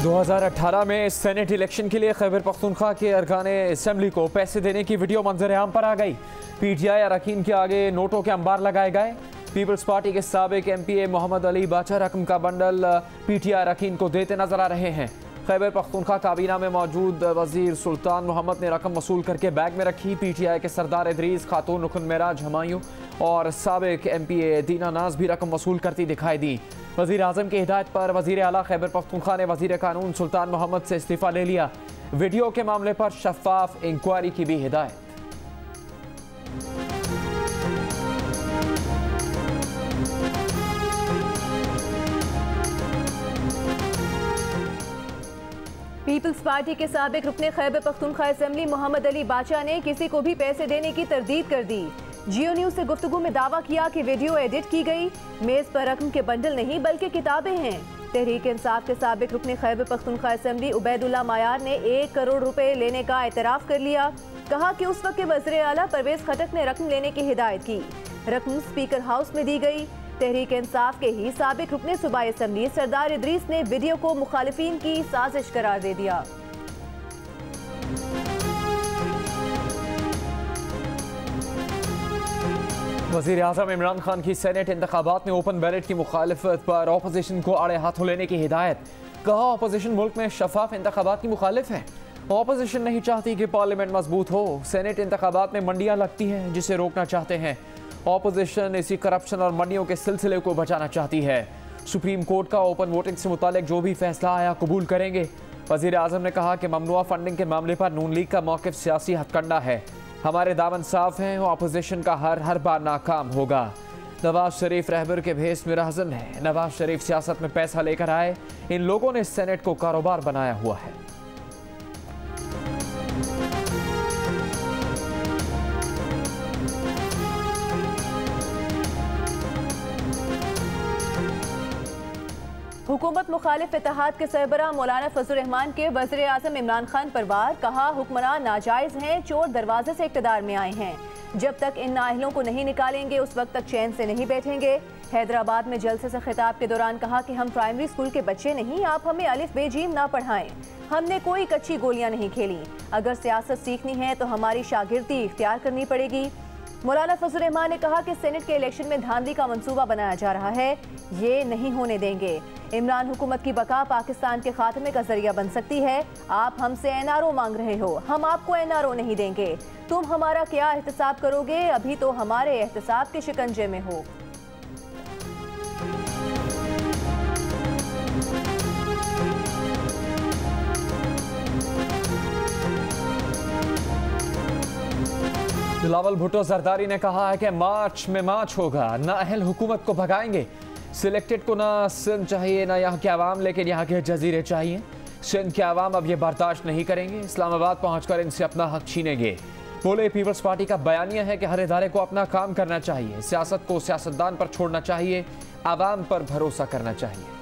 2018 में senate election के लिए खैबर पख्तूनख्वा के अरकान असम्बली को पैसे देने की वीडियो मंजर आम पर आ गई। पीटीआई अरकान के आगे नोटों के अंबार लगाए गए। पीपल्स पार्टी के साबिक एमपीए मोहम्मद अली बाचा रकम का बंडल पीटीआई अरकान को देते नजर आ रहे हैं। खैबर पख्तूनख्वा काबीना में मौजूद वजीर सुल्तान मोहम्मद ने रकम वसूल करके बैग में रखी। पीटीआई के सरदार इदरीस, खातून रुकन मेराज हमायूं और साबिक एमपीए दीना नाज भी रकम वसूल करती दिखाई दी। वजीर आजम की हिदायत पर वजीर आला खैबर पख्तूनख्वा ने वजीर कानून सुल्तान मोहम्मद से इस्तीफा ले लिया। वीडियो के मामले पर शफाफ इंक्वायरी की भी हिदायत। पीपल्स पार्टी के साबिक रुकने खैबर पख्तूनख्वा असेंबली मोहम्मद अली बाचा ने किसी को भी पैसे देने की तरदीद कर दी। जियो न्यूज से गुफ्तगू में दावा किया कि वीडियो एडिट की गई। मेज पर रकम के बंडल नहीं बल्कि किताबें हैं। तहरीक इंसाफ के साबिक रुकने खैबर पख्तूनख्वा असेंबली उबैदुल्ला मायार ने 1 करोड़ रुपए लेने का एतराफ़ कर लिया। कहा कि उस वक्त के वज़ीर आला परवेज खटक ने रकम लेने की हिदायत की। रकम स्पीकर हाउस में दी गई। तहरीक इंसाफ के ही साबिक रुकने सूबाई असेंबली सरदार इदरीस ने वीडियो को मुखालिफिन की साजिश करार दे दिया। वज़ीर आज़म इमरान खान की सेनेट इंतखाबात में ओपन बैलेट की मुखालिफत पर अपोजिशन को आड़े हाथों लेने की हिदायत। कहा अपोजिशन मुल्क में शफाफ इंतखाबात की मुखालिफ है। अपोजिशन नहीं चाहती कि पार्लियामेंट मजबूत हो। सेनेट इंतखाबात में मंडियां लगती हैं जिसे रोकना चाहते हैं। अपोजिशन इसी करप्शन और मंडियों के सिलसिले को बचाना चाहती है। सुप्रीम कोर्ट का ओपन वोटिंग से मुतालिक जो भी फैसला आया कबूल करेंगे। वज़ीर आज़म ने कहा कि ममनुआ फंडिंग के मामले पर नून लीग का मौक़िफ़ सियासी हथकंडा है। हमारे दामन साफ हैं और अपोजिशन का हर बार नाकाम होगा। नवाज शरीफ रहबर के भेस में रहज़न है। नवाज शरीफ सियासत में पैसा लेकर आए। इन लोगों ने सेनेट को कारोबार बनाया हुआ है। हुकूमत मुखालिफ इत्तेहाद के सरबराह मौलाना फजल रहमान के वज़ीर आज़म इमरान खान पर वार। कहा हुक्मरान नाजायज़ हैं, चोर दरवाजे से इक़्तिदार में आए हैं। जब तक इन नाअहलों को नहीं निकालेंगे उस वक्त तक चैन से नहीं बैठेंगे। हैदराबाद में जलसे से खिताब के दौरान कहा कि हम प्राइमरी स्कूल के बच्चे नहीं, आप हमें अलिफ बेजीम ना पढ़ाएं। हमने कोई कच्ची गोलियां नहीं खेली। अगर सियासत सीखनी है तो हमारी शागिर्दी इख्तियार करनी पड़ेगी। मौलाना फजल रहमान ने कहा कि सेनेट के इलेक्शन में धांधली का मंसूबा बनाया जा रहा है, ये नहीं होने देंगे। इमरान हुकूमत की बका पाकिस्तान के खात्मे का जरिया बन सकती है। आप हमसे एनआरओ मांग रहे हो, हम आपको एनआरओ नहीं देंगे। तुम हमारा क्या एहतसाब करोगे? अभी तो हमारे एहतसाब के शिकंजे में हो। बिलावल भुट्टो जरदारी ने कहा है कि मार्च में मार्च होगा, नाअहल हुकूमत को भगाएंगे। सिलेक्टेड को ना सिंध चाहिए ना यहाँ के अवाम, लेकिन यहाँ के जजीरे चाहिए। सिंध के अवाम अब ये बर्दाश्त नहीं करेंगे। इस्लामाबाद पहुँचकर इनसे अपना हक छीनेंगे। बोले पीपल्स पार्टी का बयानिया है कि हर इदारे को अपना काम करना चाहिए। सियासत को सियासतदान पर छोड़ना चाहिए, अवाम पर भरोसा करना चाहिए।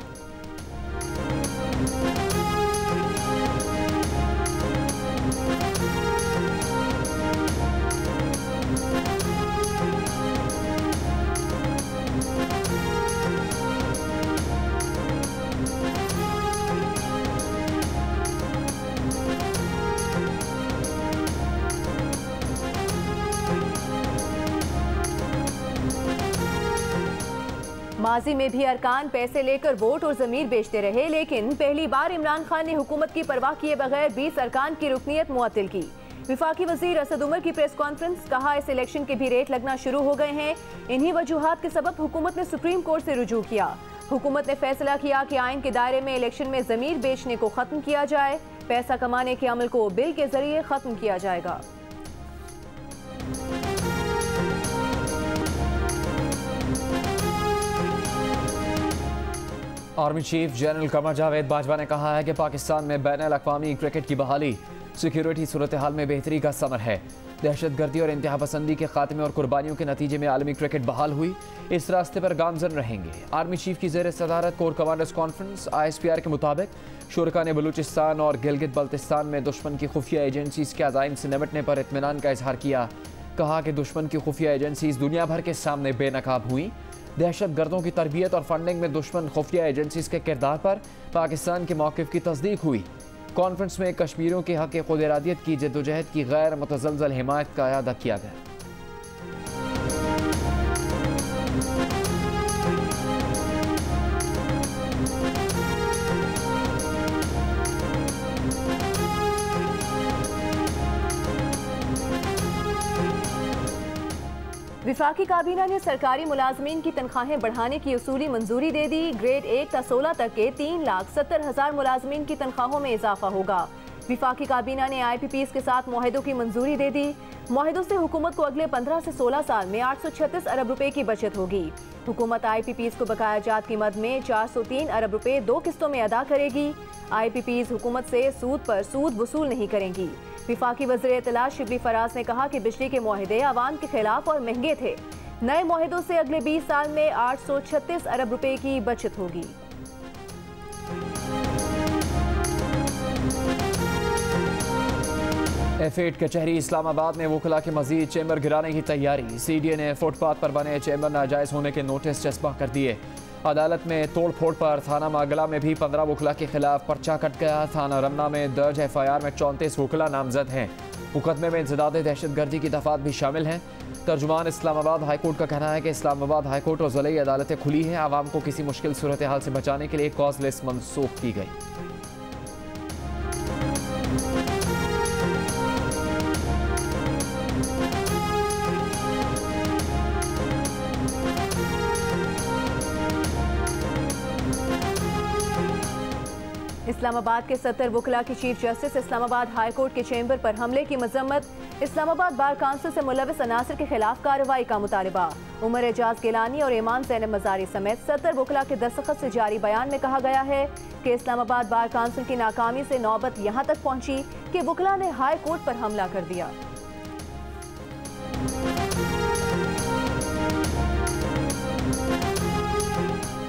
माजी में भी अरकान पैसे लेकर वोट और जमीर बेचते रहे, लेकिन पहली बार इमरान खान ने हुकूमत की परवाह किए बगैर 20 अरकान की रुकनीत मुअत्तल की। विफाकी वजीर असद उमर की प्रेस कॉन्फ्रेंस। कहा इस इलेक्शन के भी रेट लगना शुरू हो गए हैं। इन्हीं वजूहात के सबब हुकूमत ने सुप्रीम कोर्ट से रुजू किया। हुकूमत ने फैसला किया कि आइन के दायरे में इलेक्शन में जमीर बेचने को खत्म किया जाए। पैसा कमाने के अमल को बिल के जरिए खत्म किया जाएगा। Army chief general Qamar Javed Bajwa ने कहा है कि पाकिस्तान में बैनुल-अक़वामी क्रिकेट की बहाली सिक्योरिटी सूरत हाल में बेहतरी का समर है। दहशतगर्दी और इंतहा पसंदी के खात्मे और कुर्बानियों के नतीजे में आलमी क्रिकेट बहाल हुई। इस रास्ते पर गामजन रहेंगे। आर्मी चीफ की ज़ेर सदारत कोर कमांडर्स कॉन्फ्रेंस ISPR के मुताबिक शुरका ने बलूचिस्तान और गिलगित बल्तिस्तान में दुश्मन की खुफिया एजेंसीज के अज़ाइम से निपटने पर इत्मीनान का इजहार किया। कहा कि दुश्मन की खुफिया एजेंसीज दुनिया भर के सामने बेनकाब हुई। दहशत गर्दों की तरबियत और फंडिंग में दुश्मन खुफिया एजेंसीज के किरदार पर पाकिस्तान के मौक़िफ़ की तस्दीक हुई। कॉन्फ्रेंस में कश्मीरियों के हक़ खुद इरादियत की जद्दोजहद की गैर मुतज़लज़ल हिमायत का अदा किया गया। विफाकी काबीना ने सरकारी मुलाजमीन की तनख्वाहें बढ़ाने की उसूली मंजूरी दे दी। ग्रेड 1 से 16 तक के 3,70,000 मुलाजमीन की तनख्वाहों में इजाफा होगा। विफाकी काबीना ने IPPs के साथ मुआहदों की मंजूरी दे दी। मुआहदों से हुकूमत को अगले 15 से 16 साल में 836 अरब रुपए की बचत होगी। हुकूमत IPPs को बकाया जात की मद में 403 अरब रुपए 2 किस्तों में अदा करेगी। IPPs हुकूमत से सूद पर सूद वसूल नहीं करेंगी। विफाकी वज़ीर इत्तला शिबली फराज ने कहा कि बिजली के मुआहदे आवाम के खिलाफ और महंगे थे। नए मुआहदों से अगले 20 साल में 836 अरब रुपए की बचत होगी। F8 कचहरी इस्लामाबाद में वकला के मजीद चैम्बर गिराने की तैयारी। CDA ने फुटपाथ पर बने चैम्बर नाजायज़ होने के नोटिस चस्पा कर दिए। अदालत में तोड़ फोड़ पर थाना मागला में भी 15 वकला के खिलाफ पर्चा कट गया। थाना रमना में दर्ज FIR में 34 वकला नामजद हैं। मुकदमे में इंसदाद दहशत गर्दी की दफात भी शामिल हैं। तर्जुमान इस्लामाबाद हाईकोर्ट का कहना है कि इस्लामाबाद हाईकोर्ट और ज़िले अदालतें खुली हैं। आवाम को किसी मुश्किल सूरत हाल से बचाने के लिए कॉज लिस्ट मनसूख की गई। इस्लामाबाद के 70 वकला की chief justice Islamabad high court के चैम्बर पर हमले की मजम्मत। इस्लामाबाद बार काउंसिल से मुलविस अनासर के खिलाफ कार्रवाई का मुतालबा। उमर एजाज गिलानी और ईमान ज़ैनब मज़ारी समेत 70 वकला के दस्तखत से जारी बयान में कहा गया है कि इस्लामाबाद बार काउंसिल की नाकामी से नौबत यहाँ तक पहुंची कि वकला ने हाई कोर्ट पर हमला कर दिया।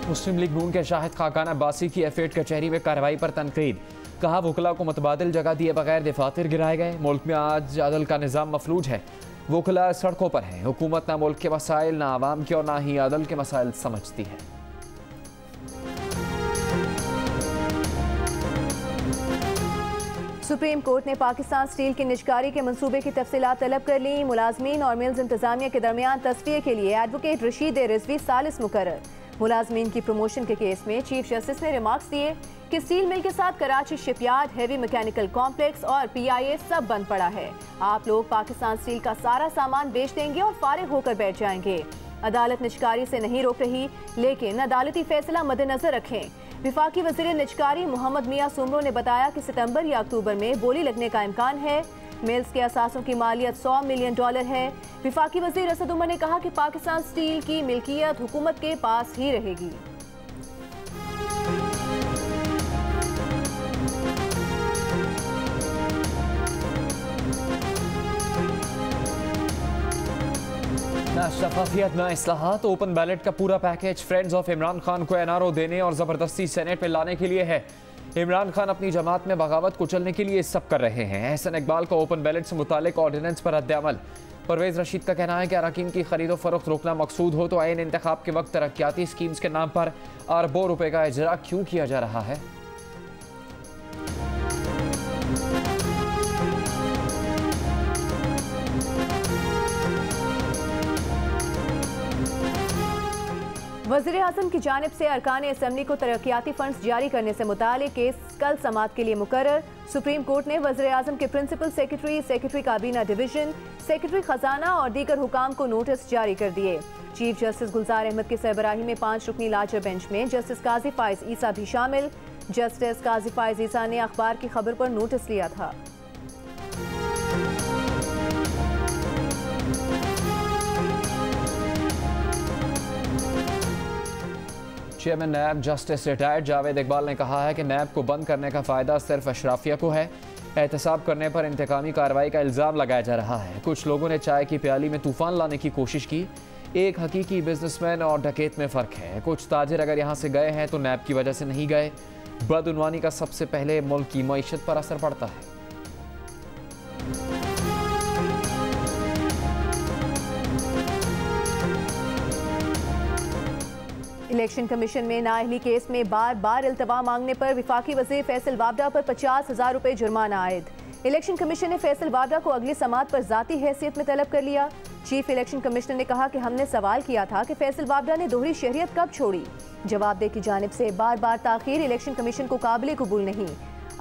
मुस्लिम लीग नून के शाहिद खाकान अब्बासी की F8 कचहरी में कार्रवाई पर तनकीद। कहा वकला को मुतबादिल जगह दिए बगैर दफातर गिराए गए। मुल्क में आज अदल का निज़ाम मफलूज है। वकला सड़कों पर है। हुकूमत ना मुल्क के मसाइल, ना आवाम के और ना ही अदल के मसाइल समझती है। सुप्रीम कोर्ट ने पाकिस्तान स्टील की निजकारी के मंसूबे की तफसीलात तलब कर ली। मुलाजमीन और मिल्स इंतजामिया के दरमियान तस्फिये के लिए एडवोकेट रशीद रिजवी सालिस मुकर्रर। मुलाजमीन की प्रमोशन के केस में चीफ जस्टिस ने रिमार्क्स दिए कि स्टील मिल के साथ Karachi shipyard, heavy mechanical complex और PIA सब बंद पड़ा है। आप लोग पाकिस्तान स्टील का सारा सामान बेच देंगे और फारिग होकर बैठ जाएंगे। अदालत निजकारी से नहीं रोक रही, लेकिन अदालती फैसला मद्देनजर रखें। विफाकी वज़ीर निजकारी मोहम्मद मियां सुमरो ने बताया कि सितंबर या अक्टूबर में बोली लगने का इम्कान है। मिल्स के असासों की मालियत $100 मिलियन है। विफाकी वज़ीर असद उमर ने कहा कि पाकिस्तान स्टील की मिल्कियत हुकूमत के पास ही रहेगी। ना शफाफियत ना इस्लाहात, ओपन बैलेट का पूरा package friends of Imran Khan को NRO देने और ज़बरदस्ती सेनेट में लाने के लिए है। इमरान खान अपनी जमात में बगावत कुचलने के लिए सब कर रहे हैं। एहसन इकबाल का ओपन बैलेट से मुतालिक ऑर्डिनेंस पर रद्द-ए-अमल। परवेज रशीद का कहना है कि अरकान की खरीदो फरोख्त रोकना मकसूद हो तो आईन इंतखाब के वक्त तरक्याती स्कीम्स के नाम पर अरबों रुपए का इजरा क्यों किया जा रहा है। वज़ीर आज़म की जानिब से अरकान असम्बली को तरक्याती फंड्स जारी करने से मुतालिक केस कल समाअत के लिए मुकर्रर। सुप्रीम कोर्ट ने वज़ीर आज़म के प्रिंसिपल सेक्रेटरी, सेक्रेटरी काबीना डिवीजन, सेक्रेटरी खजाना और दीगर हुकाम को नोटिस जारी कर दिए। चीफ जस्टिस गुलजार अहमद की सरबराही में 5 रुकनी लार्जर बेंच में जस्टिस काजी फाइज ईसा भी शामिल। जस्टिस काजी फाइज ईसा ने अखबार की खबर पर नोटिस लिया था। Chairman NAB justice retired Javed Iqbal ने कहा है कि नैब को बंद करने का फ़ायदा सिर्फ अशराफिया को है। एहतसाब करने पर इंतकामी कार्रवाई का इल्ज़ाम लगाया जा रहा है। कुछ लोगों ने चाय की प्याली में तूफान लाने की कोशिश की। एक हकीकी बिजनेसमैन और डकैत में फ़र्क है। कुछ ताजिर अगर यहाँ से गए हैं तो नैब की वजह से नहीं गए। बदउनवानी का सबसे पहले मुल्क की मईशत पर असर पड़ता है। इलेक्शन कमीशन में नाअहली केस में बार बार इल्तवा मांगने पर वफाकी वज़ीर फैसल वाबडा पर 50,000 रुपए जुर्माना आयद। इलेक्शन कमीशन ने फैसल वाबडा को अगली समात पर जाती हैसियत में तलब कर लिया। चीफ इलेक्शन कमिश्नर ने कहा कि हमने सवाल किया था कि फैसल वाबडा ने दोहरी शहरियत कब छोड़ी। जवाबदेह की जानिब से बार बार ताखीर इलेक्शन कमीशन को काबिल कबूल नहीं।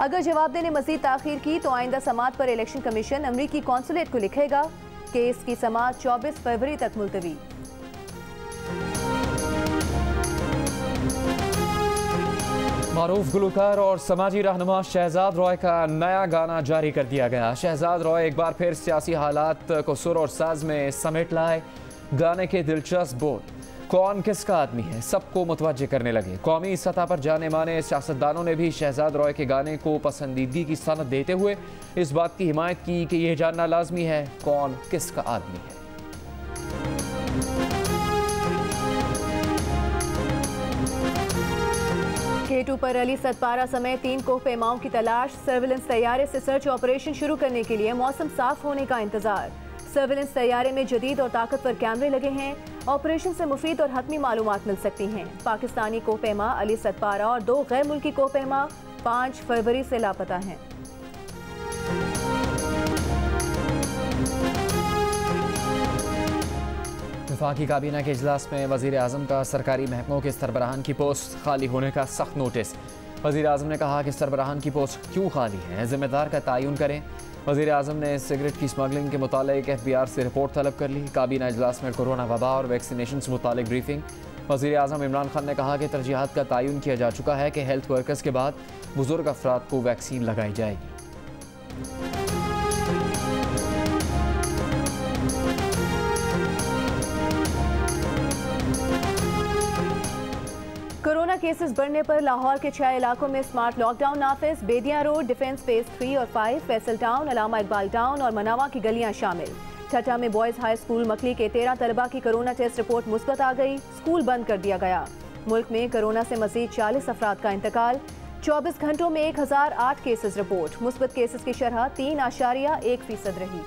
अगर जवाबदेह ने मजीद ताखीर की तो आइंदा समात पर इलेक्शन कमीशन अमरीकी कौंसुलेट को लिखेगा। केस की समात 24 फरवरी तक मुलतवी। मारूफ गुलकार और समाजी रहनुमा शहजाद रॉय का नया गाना जारी कर दिया गया। शहजाद रॉय एक बार फिर सियासी हालात को सुर और साज में समेट लाए। गाने के दिलचस्प बोल कौन किसका आदमी है सबको मुतवज्जे करने लगे। कौमी सतह पर जाने माने सियासतदानों ने भी शहजाद रॉय के गाने को पसंदीदगी की सनद देते हुए इस बात की हिमायत की कि यह जानना लाजमी है कौन किसका आदमी है। K2 पर अली सतपारा समेत 3 कोहपेमाओं की तलाश। सर्विलेंस तैयारे से सर्च ऑपरेशन शुरू करने के लिए मौसम साफ होने का इंतजार। सर्विलेंस तैयारे में जदीद और ताकतवर कैमरे लगे हैं। ऑपरेशन से मुफीद और हतमी मालूमात मिल सकती हैं। पाकिस्तानी कोहपेमा अली सतपारा और 2 गैर मुल्की कोहपेमा 5 फरवरी से लापता हैं। वफाकी काबीना के इजलास में वज़ीर आज़म का सरकारी महकमों के सरबराहान की पोस्ट खाली होने का सख्त नोटिस। वज़ीर आज़म ने कहा कि सरबराहान की पोस्ट क्यों खाली है, जिम्मेदार का तयन करें। वज़ीर आज़म ने सिगरेट की स्मगलिंग के मुतालिक FBI से रिपोर्ट तलब कर ली। काबीना इजलास में कोरोना वबा और वैक्सीनेशन से मुतालिक ब्रीफिंग। वज़ीर आज़म इमरान खान ने कहा कि तरजीहात का तयन किया जा चुका है कि हेल्थ वर्कर्स के बाद बुजुर्ग अफराद को वैक्सीन लगाई जाएगी। कोरोना केसेस बढ़ने पर लाहौर के 6 इलाकों में स्मार्ट लॉकडाउन नाफिज। बेदियां रोड, डिफेंस फेज 3 और 5, फैसल टाउन, अलामा इकबाल टाउन और मनावा की गलियां शामिल। ठट्टा में बॉयज हाई स्कूल मकली के 13 तलबा की कोरोना टेस्ट रिपोर्ट मुस्बत आ गई। स्कूल बंद कर दिया गया। मुल्क में कोरोना से मजीद 40 अफराद का इंतकाल। 24 घंटों में 1008 केसेस रिपोर्ट। मुस्बत केसेस की शरह 3.1% रही।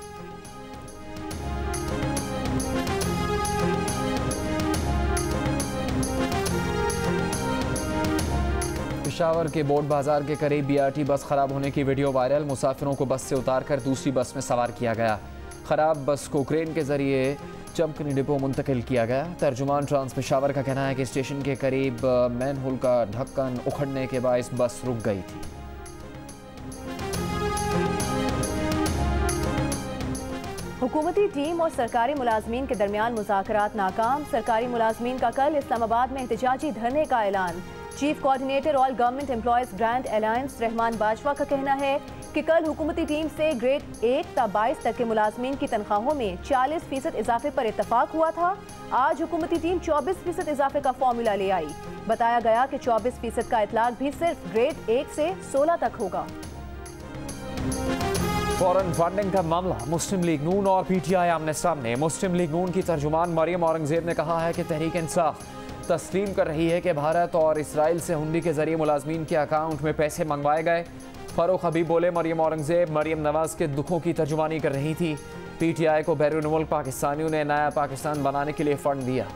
पेशावर के बोर्ड बाजार के करीब BRT बस खराब होने की वीडियो वायरल। मुसाफिरों को बस से उतारकर दूसरी बस में सवार किया गया। खराब बस को क्रेन के जरिए चमकनी डिपो मुंतकिल किया गया। तर्जुमान ट्रांस पेशावर का कहना है कि स्टेशन के करीब मैनहोल का ढक्कन उखड़ने के बायस बस रुक गई थी। हुकूमती टीम और सरकारी मुलाजमीन के दरमियान मुज़ाकरात नाकाम। सरकारी मुलाजमीन का कल इस्लामाबाद में एहतजाजी धरने का ऐलान। Chief coordinator all government employees grant alliance Rahman Bajwa का कहना है कि कल हुकूमती टीम से ग्रेड 1 ता 22 तक के मुलाजमीन की तनख्वाहों में 40% इजाफे पर इत्तफाक हुआ था। आज हुकूमती टीम 24% इजाफे का फॉर्मूला ले आई। बताया गया कि 24% का इतलाक भी सिर्फ ग्रेड 1 से 16 तक होगा। फॉरेन फंडिंग का मामला मुस्लिम लीग नून और PTI आमने सामने। मुस्लिम लीग नून की तर्जुमान मरियम औरंगजेब ने कहा है कि तहरीक इंसाफ तस्लीम कर रही है कि भारत और इसराइल से हुंडी के जरिए मुलाजमीन के अकाउंट में पैसे मंगवाए गए। फारूक हबीब बोले मरियम औरंगजेब मरियम नवाज के दुखों की तर्जुमानी कर रही थी। PTI को बैरून मुल्क पाकिस्तानियों ने नया पाकिस्तान बनाने के लिए फंड दिया।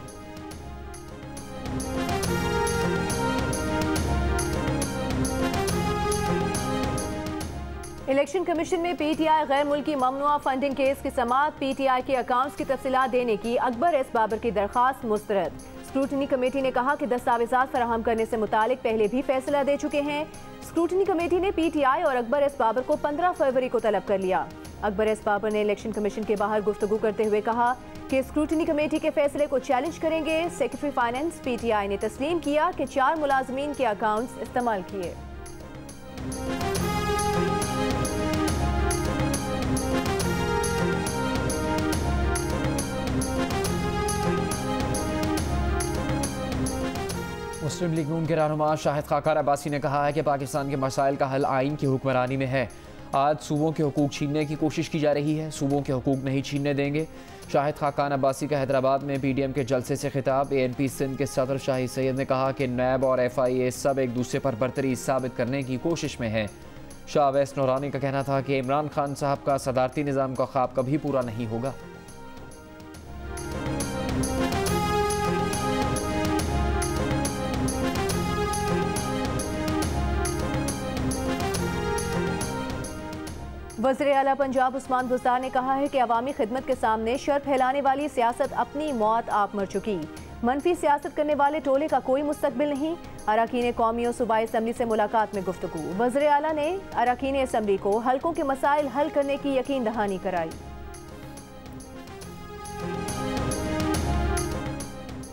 इलेक्शन कमीशन में PTI गैर मुल्की ममनुआ फंडिंग केस की समाअत। PTI के अकाउंट्स की तफसीलात देने की अकबर एस बाबर की दरख्वास्त मुस्तरद। स्क्रूटनी कमेटी ने कहा कि दस्तावेजात फराहम करने से मुतालिक पहले भी फैसला दे चुके हैं। स्क्रूटनी कमेटी ने PTI और अकबर एस बाबर को 15 फरवरी को तलब कर लिया। अकबर एस बाबर ने इलेक्शन कमीशन के बाहर गुफ्तगू करते हुए कहा कि स्क्रूटनी कमेटी के फैसले को चैलेंज करेंगे। सेक्रेटरी फाइनेंस PTI ने तस्लीम किया कि 4 मुलाजमीन के अकाउंट्स इस्तेमाल किए। मुस्लिम लीग नून के रहनुमा शाहिद खाकार अब्बासी ने कहा है कि पाकिस्तान के मसाइल का हल आइन की हुक्मरानी में है। आज सूबों के हुकूक छीनने की कोशिश की जा रही है। सूबों के हुकूक नहीं छीनने देंगे। शाहिद खाकान अब्बासी का हैदराबाद में PDM के जलसे से खिताब। ANP सिंध के सदर शाहिद सैयद ने कहा कि नैब और FIA सब एक दूसरे पर बरतरी साबित करने की कोशिश में है। शाह वैस नूरानी का कहना था कि इमरान खान साहब का सदारती निज़ाम का ख्वाब कभी पूरा नहीं होगा। वज़ीर आला पंजाब उस्मान बुज़दार ने कहा है कि अवामी खिदमत के सामने शर फैलाने वाली सियासत अपनी मौत आप मर चुकी। मनफी सियासत करने वाले टोले का कोई मुस्तकबिल नहीं। अरकान कौमी और सूबाई असम्बली से मुलाकात में गुफ्तगू। वज़ीर आला ने अरकान असम्बली को हल्कों के मसाइल हल करने की यकीन दहानी कराई।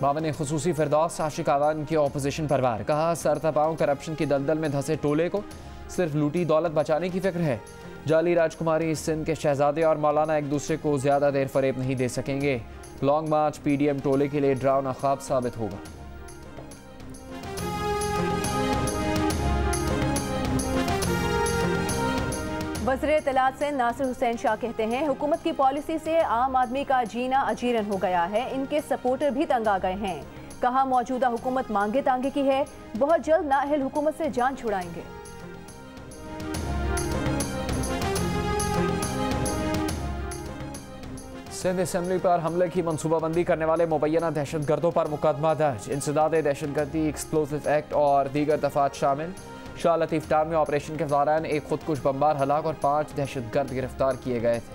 बावन खुसूसी फिरदौस आशिक आवान की अपोजिशन पर वार। कहा सरतपाओं करप्शन की दलदल में धंसे टोले को सिर्फ लूटी दौलत बचाने की फिक्र है। जाली राजकुमारी सिंध के शहजादे और मौलाना एक दूसरे को ज्यादा देर फरेब नहीं दे सकेंगे। लॉन्ग मार्च पीडीएम टोले के लिए डरावना ख्वाब साबित होगा। वज़ीर इत्तलात से नासिर हुसैन शाह कहते हैं हुकूमत की पॉलिसी से आम आदमी का जीना अजीरन हो गया है। इनके सपोर्टर भी तंग आ गए हैं। कहा मौजूदा हुकूमत मांगे तांगे की है, बहुत जल्द नाअहल हुकूमत से जान छुड़ाएंगे। सिंध असम्बली पर हमले की मनसूबाबंदी करने वाले मुबैना दहशतगर्दों पर मुकदमा दर्ज। इंसदाद दहशतगर्दी, एक्सप्लोसिव एक्ट और दीगर दफात शामिल। शाह लतीफ टार में ऑपरेशन के दौरान एक खुदकुश बमबार हलाक और 5 दहशतगर्द गिरफ्तार किए गए थे।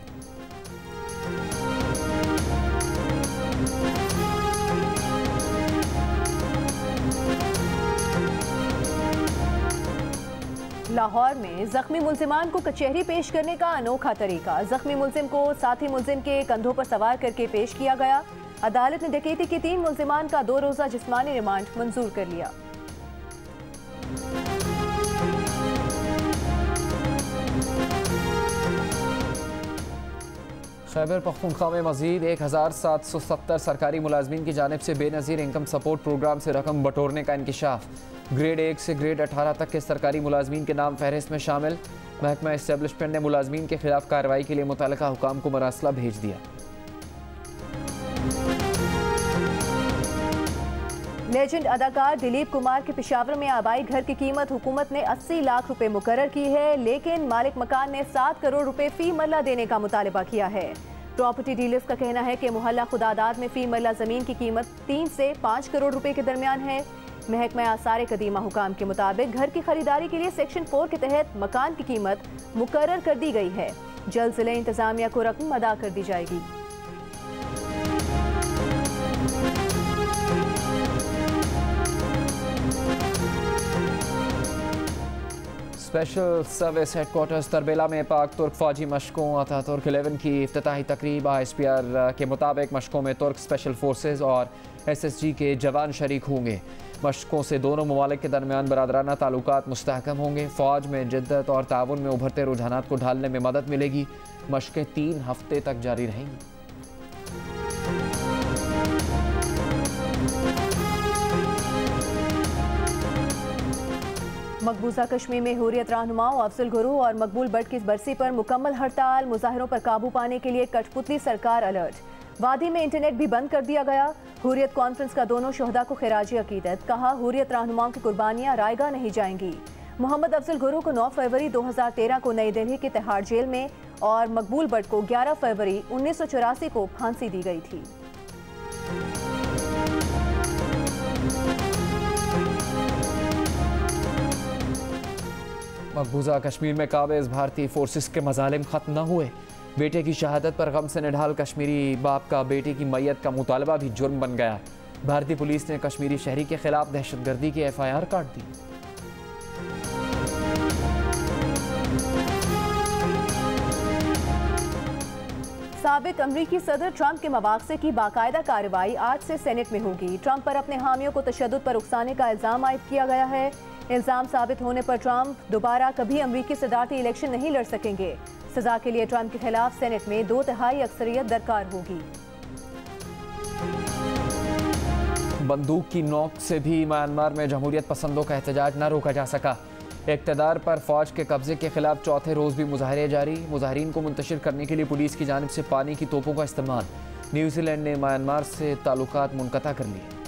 लाहौर में जख्मी मुलजिमान को कचहरी पेश करने का अनोखा तरीका। जख्मी मुलजिम को साथी मुलजिम के कंधों पर सवार करके पेश किया गया। अदालत ने डकैती के 3 मुलजिमान का 2 रोज़ा जिस्मानी रिमांड मंजूर कर लिया। खैबर पख्तूनख्वा में मजीद 1770 सरकारी मुलाजमीन की जानिब से बेनज़ीर इनकम सपोर्ट प्रोग्राम से रकम बटोरने का इंकिशाफ। ग्रेड 1 से ग्रेड 18 तक के सरकारी मुलाजमीन के नाम फहरिस्त में शामिल। महकमा इस्टेब्लिशमेंट ने मुलाजमीन के खिलाफ कार्रवाई के लिए मुतल्लिका हुकाम को मरासला भेज दिया। लेजेंड अदाकार दिलीप कुमार के पेशावर में आबाई घर की कीमत हुकूमत ने 80 लाख रुपए मुकर्रर की है, लेकिन मालिक मकान ने 7 करोड़ रुपए फी मरला देने का मुतालबा किया है। प्रॉपर्टी डीलर्स का कहना है कि मोहल्ला खुदादाद में फी मरला जमीन की कीमत 3 से 5 करोड़ रुपए के दरमियान है। महकमा आसार कदीमा हुकाम के मुताबिक घर की खरीदारी के लिए सेक्शन 4 के तहत मकान की कीमत मुकर्रर कर दी गई है। जल्द जिले इंतजामिया को रकम अदा कर दी जाएगी। स्पेशल सर्विस हेडक्वार्टर्स तरबेला में पाक तुर्क फौजी मशकों अतातुर्क 11 की इफ्तिताही तकरीब। ISPR के मुताबिक मशकों में तुर्क स्पेशल फोर्सेज और SSG के जवान शरीक होंगे। मशकों से दोनों ममालिक के दरमियान बरादराना ताल्लुकात मुस्तहकम होंगे। फ़ौज में जिद्दत और ताउन में उभरते रुझानात को ढालने में मदद मिलेगी। मशकें 3 हफ्ते तक जारी रहेंगी। मकबूजा कश्मीर में हुर्रियत रहनुमाओं अफजल गुरू और मकबूल भट्ट की बरसी पर मुकम्मल हड़ताल। मुजाहिरों पर काबू पाने के लिए कठपुतली सरकार अलर्ट। वादी में इंटरनेट भी बंद कर दिया गया। हुर्रियत कॉन्फ्रेंस का दोनों शोहदा को खिराजी अकीदत। कहा हुर्रियत रहनुमाओं की कुर्बानियां रायगा नहीं जाएंगी। मोहम्मद अफजल गुरू को 9 फरवरी 2013 को नई दिल्ली के तिहाड़ जेल में और मकबूल भट्ट को 11 फरवरी 1984 को फांसी दी गई थी। मकबूजा कश्मीर में काबिज भारतीय फोर्सेस के मजालिम खत्म न हुए। बेटे की शहादत पर गम से निढाल कश्मीरी बाप का बेटे की मैयत का मुतालबा भी जुर्म बन गया। भारतीय पुलिस ने कश्मीरी शहरी के खिलाफ दहशतगर्दी की FIR काट दी। साबिक अमरीकी सदर ट्रंप के मवाक़से की बाकायदा कार्रवाई आज से सेनेट में होगी। ट्रंप पर अपने हामियों को तशद्दुद पर उकसाने का इल्ज़ाम आयद किया गया है। इल्ज़ाम साबित होने पर ट्रंप दोबारा कभी अमरीकी सदारती इलेक्शन नहीं लड़ सकेंगे। सजा के लिए ट्रंप के खिलाफ सेनेट में 2/3 अक्सरियत दरकार होगी। बंदूक की नोक से भी म्यांमार में जमहूरियत पसंदों का एहतजाज न रोका जा सका। इक़्तिदार पर फौज के कब्जे के खिलाफ चौथे रोज़ भी मुजाहरे जारी। मुजाहरीन को मुंतशिर करने के लिए पुलिस की जानिब से पानी की तोपों का इस्तेमाल। न्यूजीलैंड ने म्यांमार से ताल्लुकात मुनक़ता कर लिए।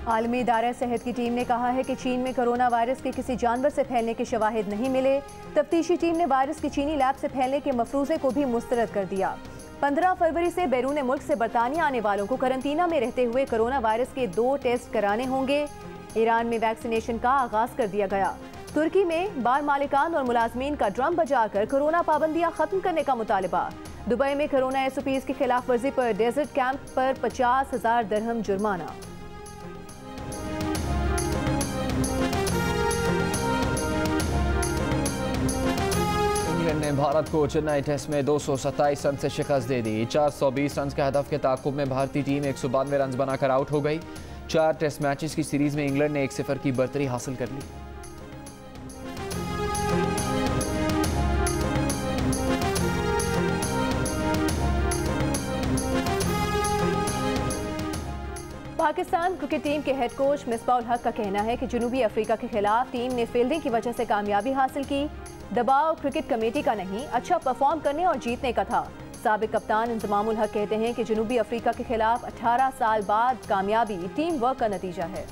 आलमी इदारा सेहत की टीम ने कहा है कि चीन में कोरोना वायरस के किसी जानवर से फैलने के शवाहिद नहीं मिले। तफ्तीशी टीम ने वायरस की चीनी लैब से फैलने के मफरूज़े को भी मुस्तरद कर दिया। 15 फरवरी से बैरून मुल्क से बरतानिया आने वालों को करंतना में रहते हुए कोरोना वायरस के 2 टेस्ट कराने होंगे। ईरान में वैक्सीनेशन का आगाज कर दिया गया। तुर्की में बार मालिकान और मुलाजमीन का ड्रम बजाकर कोरोना पाबंदियां खत्म करने का मुतालबा। दुबई में कोरोना SOPs की खिलाफ वर्जी पर डेजर्ट कैंप पर 50,000 दिरहम जुर्माना। इंग्लैंड ने भारत को चेन्नई टेस्ट में 227 रन से शिकस्त दे दी। 420 रन के हदफ के ताकुब में भारतीय टीम 192 रन बनाकर आउट हो गई। 4 टेस्ट मैचेस की सीरीज में इंग्लैंड ने 1-0 की बढ़तरी हासिल कर ली। पाकिस्तान क्रिकेट टीम के हेड कोच मिसबाह-उल हक का कहना है कि जनूबी अफ्रीका के खिलाफ टीम ने फील्डिंग की वजह से कामयाबी हासिल की। दबाव क्रिकेट कमेटी का नहीं, अच्छा परफॉर्म करने और जीतने का था। साबिक कप्तान इंजमामुल हक कहते हैं कि जनूबी अफ्रीका के खिलाफ 18 साल बाद कामयाबी टीम वर्क का नतीजा है।